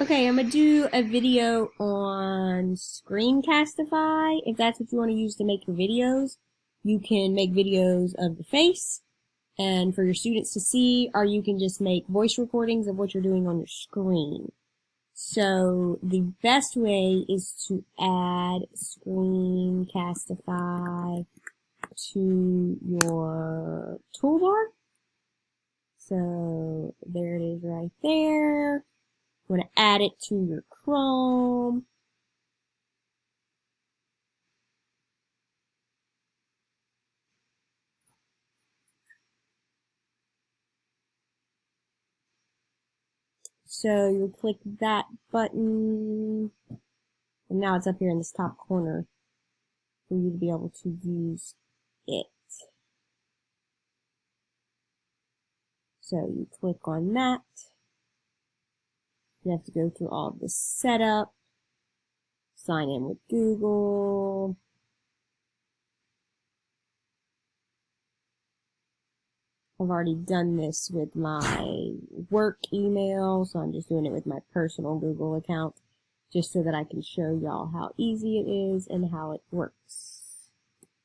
Okay, I'm gonna do a video on screencastify. If that's what you want to use to make your videos, you can make videos of the face and for your students to see, or you can just make voice recordings of what you're doing on your screen. So the best way is to add screencastify to your toolbar. So there it is right there. You want to add it to your Chrome. So you'll click that button, and now it's up here in this top corner for you to be able to use it. So you click on that. You have to go through all of the setup, sign in with Google. I've already done this with my work email, so I'm just doing it with my personal Google account, just so that I can show y'all how easy it is and how it works.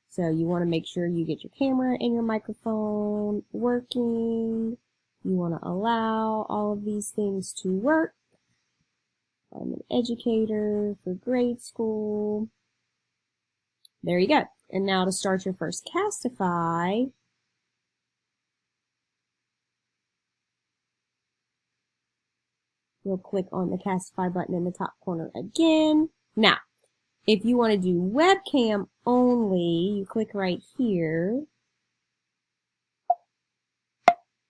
So you want to make sure you get your camera and your microphone working. You want to allow all of these things to work. I'm an educator for grade school. There you go. And now to start your first Castify, you'll click on the Castify button in the top corner again. Now, if you want to do webcam only, you click right here.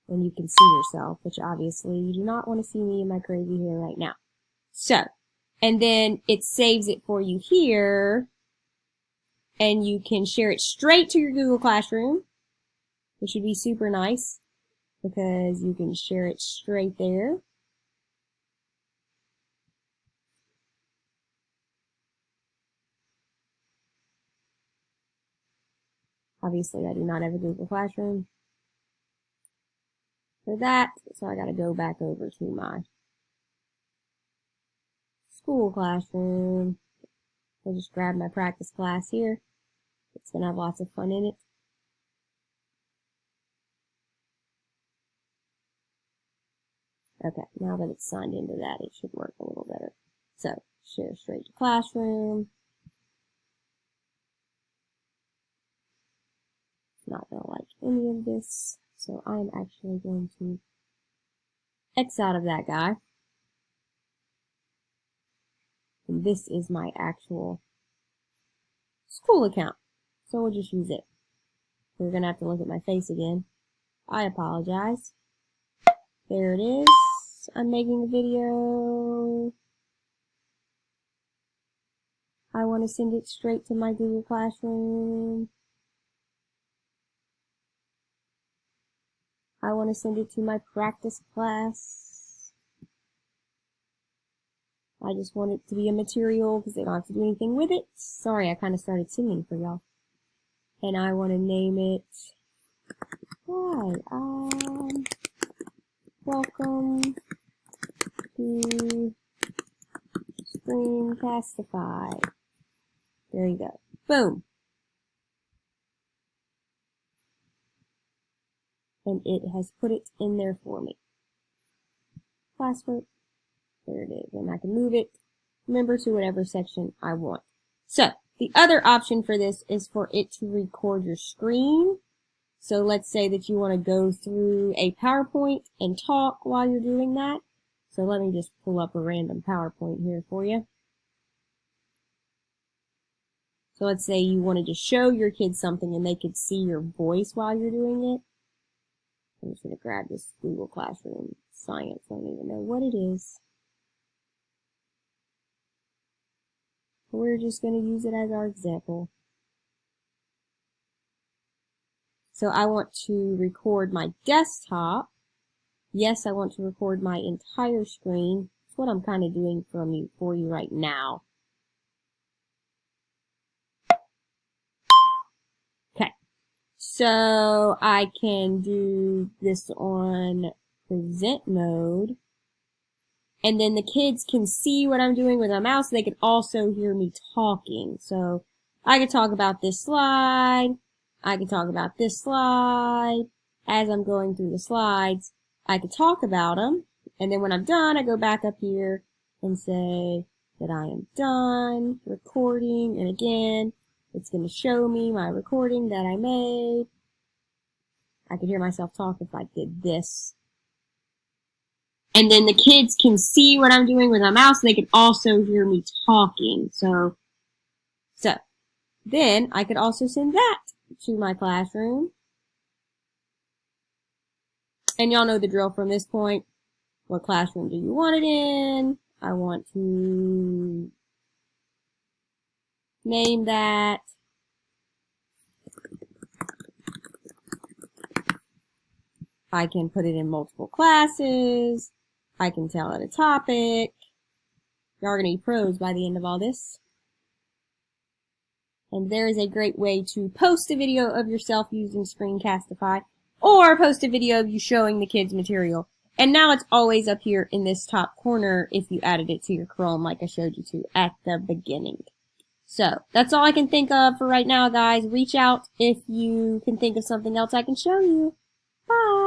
And you can see yourself, which obviously you do not want to see me in my crazy hair right now. So, and then it saves it for you here, and you can share it straight to your Google Classroom, which would be super nice because you can share it straight there. Obviously, I do not have a Google Classroom for that, so I got to go back over to my school classroom. I'll just grab my practice class here. It's going to have lots of fun in it. Okay, now that it's signed into that, it should work a little better. So, share straight to classroom. It's not going to like any of this, so I'm actually going to X out of that guy. And this is my actual school account, so we'll just use it. We're going to have to look at my face again. I apologize. There it is. I'm making a video. I want to send it straight to my Google Classroom. I want to send it to my practice class. I just want it to be a material because they don't have to do anything with it. Sorry, I kind of started singing for y'all. And I want to name it, hi, welcome to Screencastify. There you go. Boom. And it has put it in there for me. Classwork. There it is. And I can move it, remember, to whatever section I want. So, the other option for this is for it to record your screen. So let's say that you want to go through a PowerPoint and talk while you're doing that. So let me just pull up a random PowerPoint here for you. So let's say you wanted to show your kids something and they could see your voice while you're doing it. I'm just going to grab this Google Classroom Science. I don't even know what it is. We're just going to use it as our example. So I want to record my desktop. Yes, I want to record my entire screen. That's what I'm kind of doing for you right now. Okay. So I can do this on present mode. And then the kids can see what I'm doing with my mouse. They can also hear me talking. So I could talk about this slide. I could talk about this slide. As I'm going through the slides, I could talk about them. And then when I'm done, I go back up here and say that I am done recording. And again, it's going to show me my recording that I made. I could hear myself talk if I did this. And then the kids can see what I'm doing with my mouse. They can also hear me talking. So then I could also send that to my classroom. And y'all know the drill from this point. What classroom do you want it in? I want to name that. I can put it in multiple classes. I can tell it a topic. Y'all are going to be pros by the end of all this. And there is a great way to post a video of yourself using screencastify, or post a video of you showing the kids material. And now it's always up here in this top corner if you added it to your Chrome like I showed you to at the beginning. So that's all I can think of for right now, guys. Reach out if you can think of something else I can show you. Bye!